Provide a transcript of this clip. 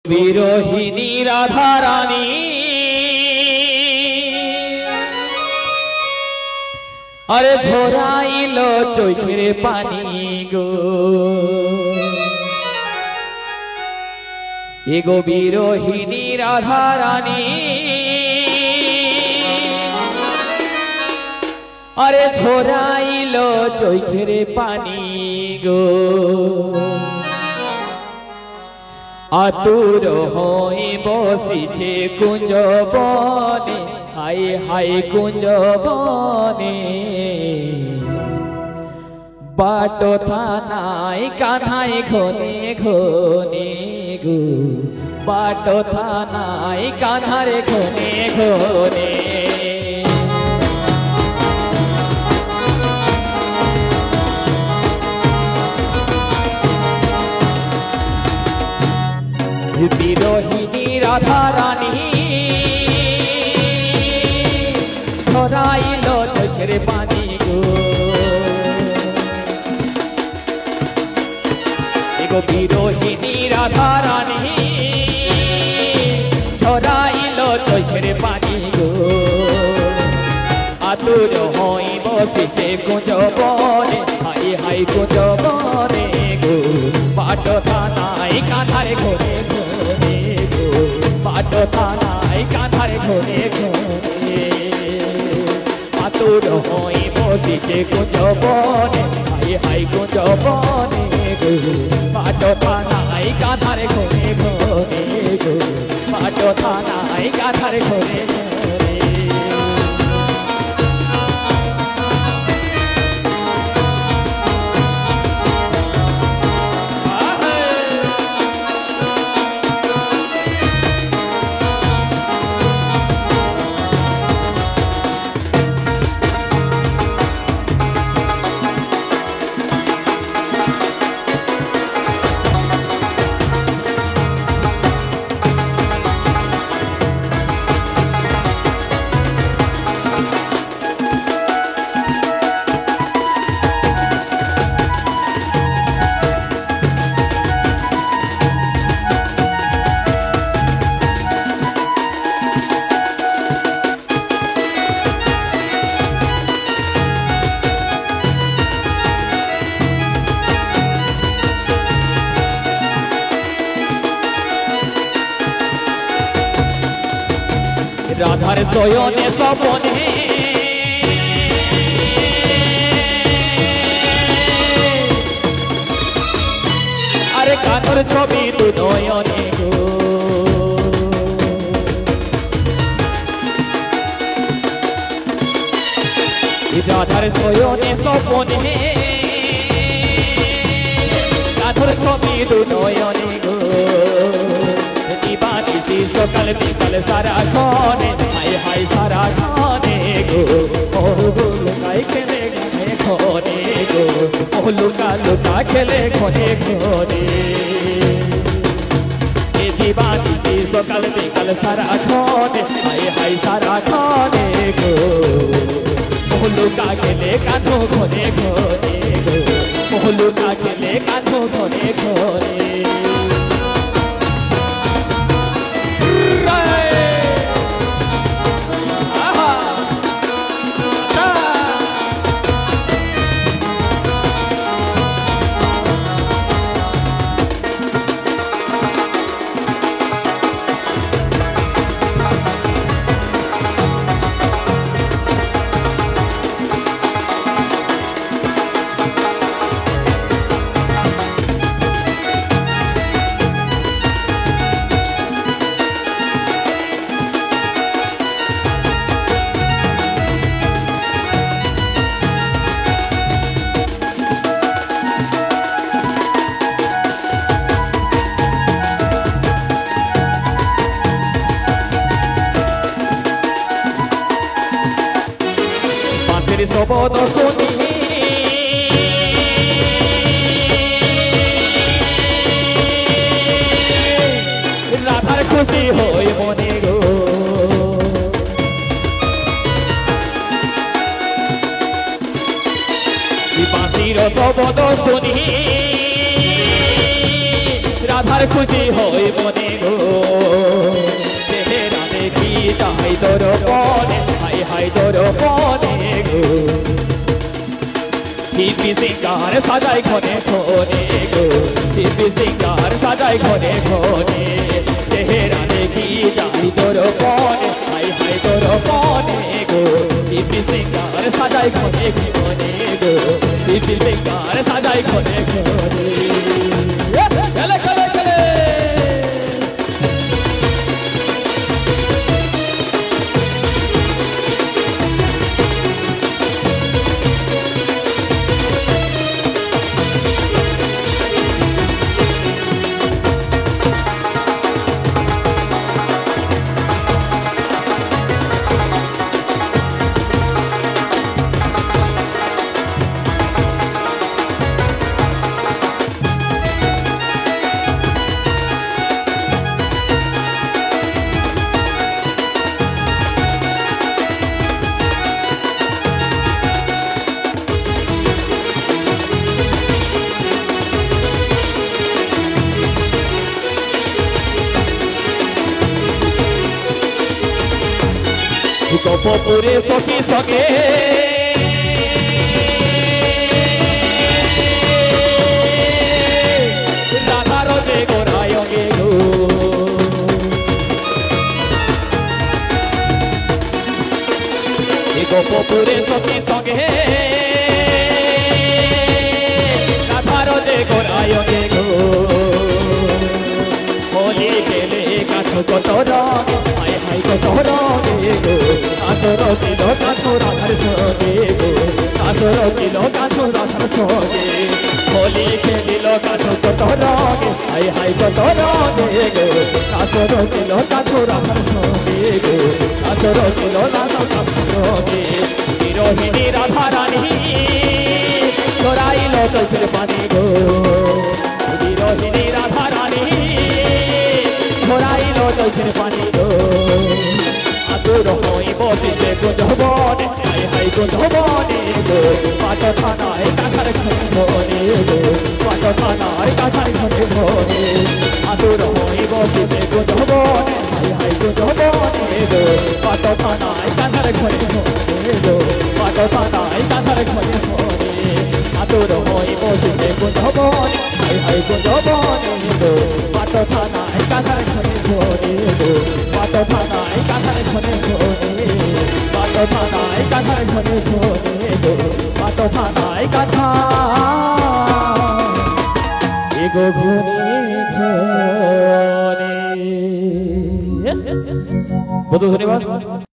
বিরোহিনী রাধারানী আরে ঝরাইল চোখের পানি গো এগো বিরোহিনী রাধারানী আরে ঝরাইল চোখের পানি গো আতুর হয়ে বসিছে কুঞ্জ বনে হাই হাই কুঞ্জ বনে বাটো থানায় কাঁধায় ঘনে ঘনে গো বাটো থানায় কাঁধারে ঘনে ঘনে বিরোহিনী রাধারানী ঝরাইল চোখের পানি গো এগো বিরোহিনী রাধারানী ঝরাইল চোখের পানি গো আতুর হই বসিছে কুঞ্জ বনে হাই হাই কুঞ্জ বনে গো বাটো থানায় কাঁধারে ঘরে ঘরে গো বাটো থানায় কাঁধারে ঘরে ঘরে আতুর হই বসিছে কুঞ্জ বনে হাই হাই কুঞ্জ বনে গো বাটো থানায় কাঁধারে ঘরে ঘরে গো বাটো থানায় কাঁধারে ঘরে ঘরে রাধার শয়নে স্বপনে আরে কাতর ছবি তু নয়নে গো রাধার শয়নে স্বপনে কাতর ছবি তু নয়নে গো সকাল বিকাল সারা ঘনে হাই হাই সারা ঘনে গো ও লুকাই খেলে ঘনে ঘনে গো ও লুকা লুকা খেলে ঘনে ঘনে এ দিবানিসি সকাল বিকাল সারা ঘনে হাই হাই সারা ঘনে গো ও লুকা খেলে কাঁধো ঘনে ঘনে গো ও লুকা খেলে কাঁধো ঘনে ঘনে শবদ শুনি রাধার খুশি হই মনে গো বাঁশির শবদ শুনি রাধার খুশি হই মনে গো সিঙ্গার সাজাই ঘনে ঘনে গো দিব্যি সিঙ্গার সাজাই ঘনে ঘনে চেহারা দেখি যাই তোর পনে হাই হাই তোর পনে গো দিব্যি সিঙ্গার সাজাই ঘনে ঘনে গো দিব্যি সিঙ্গার সাজাই ঘনে ঘনে খেলে খেলে খেলে গোপপুরে সখী সঙ্গে রাধার যে গোড়ায় গো গোপপুরে সখী সঙ্গে রাধার যে গোড়ায় গো হোলি গেলে কাছে কত রঙ হাই হাই কত রঙে গো কাছর কিলো কাছো রাধার সঙ্গে গো কাছর কিলো কাছো রাধার সঙ্গে হোলি খেলিল কাছো কত রঙে হাই হাই কত রঙে গো কাছর কিলো কাছো রাধার সঙ্গে গো কাছর কিলো রাধা কাছো রঙে বিরোহিনী রাধা রানী চড়াইল চোখের পানি গো বিরোহিনী রাধা রানী ছড়াইল চোখের পানি গো আতুর হই বসিছে কুঞ্জবনে হাই হাই কুঞ্জবনে গো পাট থানায় কাঁথার ঘরে ঘরে গো পাট থানায় কাঁথার ঘরে ঘরে আতুর হই বসিছে কুঞ্জবনে হাই হাই কুঞ্জবনে গো পাট থানায় কাঁথার ঘরে ঘরে গো পাট থানায় কাঁথার ঘরে ঘরে আতুর হই বসিছে কুঞ্জবনে হাই হাই কুঞ্জবনে গো পাট থানায় কাঁথার ঘরে ঘরে গো পাট থানায় কাঁথার ঘরে ঘরে পাট থানায় কাঁথার ঘরে ঘরে গো পাট থানায় কাঁথা এগো ঘরে ঘরে বহুত ধন্যবাদ।